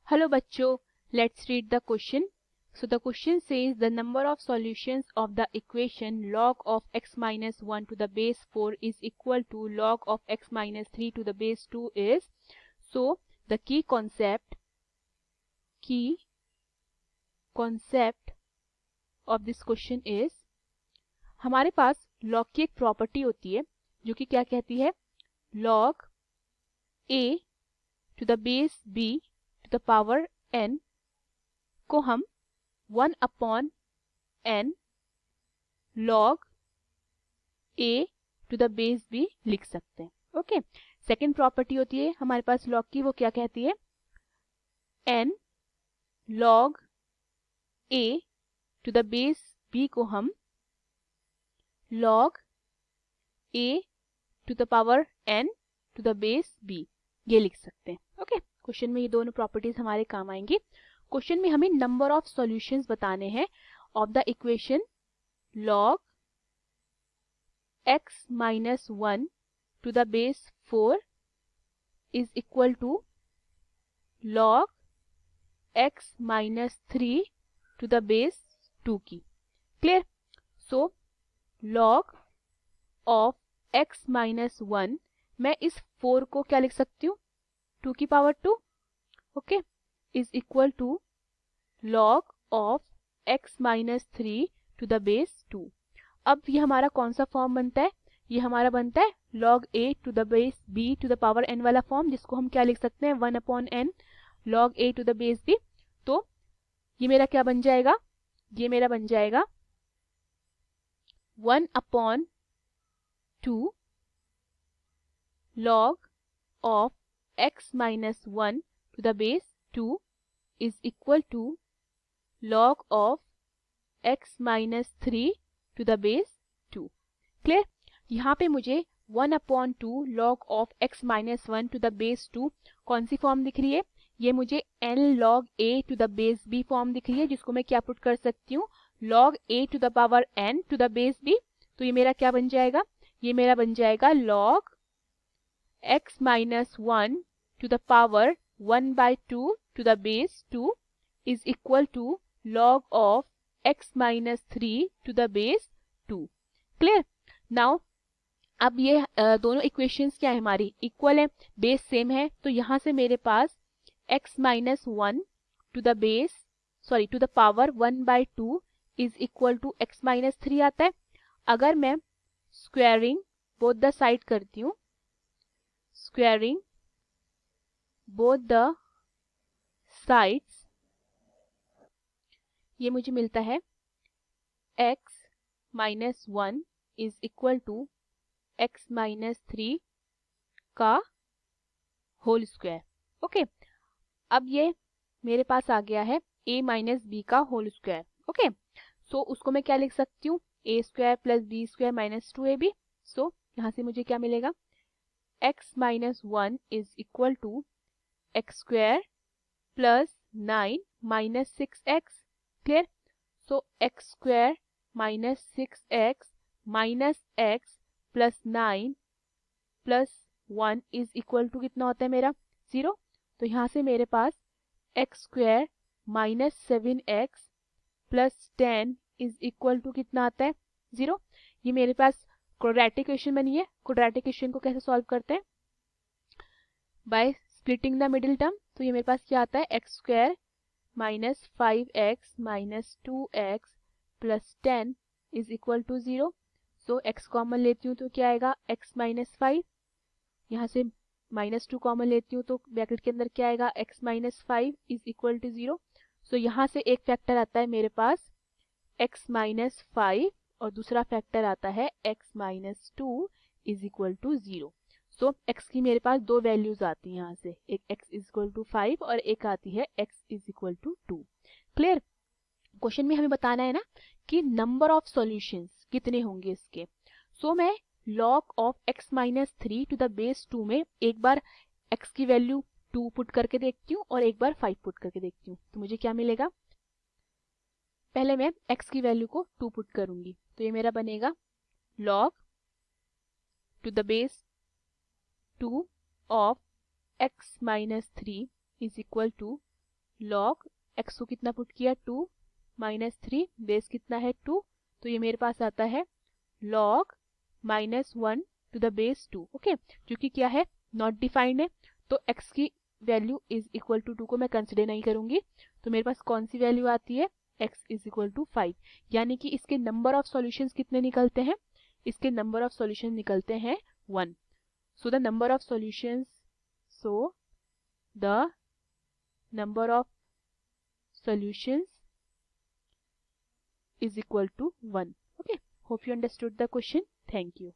Hello bachcho, let's read the question. So the question says the number of solutions of the equation log of x minus 1 to the base 4 is equal to log of x minus 3 to the base 2 is. So the key concept of this question is, हमारे पास log की एक property होती है जो कि क्या कहती है, log a to the base b to the power n को हम 1 upon n log a to the base b लिख सकते हैं. ओके, सेकेंड प्रॉपर्टी होती है हमारे पास log की, वो क्या कहती है, n log a to the base b को हम log a to the power n to the base b ये लिख सकते हैं. ओके, क्वेश्चन में ये दोनों प्रॉपर्टीज हमारे काम आएंगी. क्वेश्चन में हमें नंबर ऑफ सॉल्यूशंस बताने हैं of the equation log x minus 1 to the base 4 is equal to log x minus 3 to the base 2 की. Clear? So log of x minus 1, मैं इस 4 को क्या लिख सकती हूँ, 2 की power 2. Okay, is equal to log of x minus 3 to the base 2. अब ये हमारा कौन सा फॉर्म बनता है, ये हमारा बनता है log a to the base b to the power n वाला फॉर्म, जिसको हम क्या लिख सकते हैं, 1 upon n log a to the base b. तो ये मेरा क्या बन जाएगा, ये मेरा बन जाएगा 1 upon 2 log of x minus 1 to the base 2 is equal to log of x minus 3 to the base 2. Clear? यहाँ पे मुझे 1 upon 2 log of x minus 1 to the base 2 कौन सी फॉर्म दिख रही है, ये मुझे n log a to the base b form दिख रही है, जिसको मैं क्या पुट कर सकती हूँ, log a to the power n to the base b. तो ये मेरा क्या बन जाएगा, ये मेरा बन जाएगा log x minus 1 to the power 1 by 2 to the base 2 is equal to log of x minus 3 to the base 2. Clear? Now अब ये दोनों इक्वेशंस क्या है, हमारी इक्वल है, बेस सेम है, तो यहाँ से मेरे पास x minus 1 to the base to the power 1 by 2 is equal to x minus 3 आता है. अगर मैं स्क्वायरिंग बोथ द साइड करती हूँ, स्क्वायरिंग बोथ द साइड्स, ये मुझे मिलता है x minus 1 is equal to x minus 3 का होल स्क्वायर. ओके, अब ये मेरे पास आ गया है a माइनस बी का होल स्क्वायर. ओके, सो उसको मैं क्या लिख सकती हूँ, a square plus b square minus 2ab. So यहाँ से मुझे क्या मिलेगा, x minus 1 is equal to x square plus 9 minus 6x. Clear? So x square minus 6x minus x plus 9 plus 1 is equal to कितना होता है मेरा, 0. तो यहाँ से मेरे पास x square minus 7x plus 10 is equal to कितना आता है, 0. ये मेरे पास क्वाड्रेटिक इक्वेशन बनी है. क्वाड्रेटिक इक्वेशन को कैसे सॉल्व करते हैं, by splitting the middle term. तो ये मेरे पास क्या आता है, x square minus 5x minus 2x plus 10 is equal to 0. So x common लेती हूँ तो क्या आएगा, x माइनस 5, यहाँ से माइनस 2 कॉमन लेती हूँ तो ब्रैकेट के अंदर क्या आएगा, x minus 5 is equal to 0. So यहाँ से एक फैक्टर आता है मेरे पास x माइनस 5 और दूसरा फैक्टर आता है x minus 2 is equal to 0. So x की मेरे पास दो वैल्यूज आती हैं यहाँ से, एक x इज इक्वल टू 5 और एक आती है x is equal to 2. Clear? Question में हमें बताना है ना कि नंबर ऑफ सॉल्यूशंस कितने होंगे इसके. सो मैं log of x minus 3 to the base 2 में एक बार x की वैल्यू 2 पुट करके देखती हूँ और एक बार 5 पुट करके देखती हूँ. तो मुझे क्या मिलेगा, पहले मैं x की वैल्यू को 2 पुट करूंगी, तो ये मेरा बनेगा log to the base 2 of x minus 3 is equal to log x को कितना पुट किया 2 माइनस 3, बेस कितना है 2, तो ये मेरे पास आता है log minus 1 to the base 2। Okay, क्योंकि क्या है नॉट डिफाइंड है, तो x की वैल्यू इज इक्वल टू 2 को मैं कंसिडर नहीं करूंगी। तो मेरे पास कौन सी वैल्यू आती है, x इज इक्वल टू 5, यानी कि इसके नंबर ऑफ सॉल्यूशंस कितने निकलते हैं, इसके नंबर ऑफ सॉल्यूशन निकलते हैं 1। So the number of solutions, so the number of solutions is equal to 1. Okay, hope you understood the question. Thank you.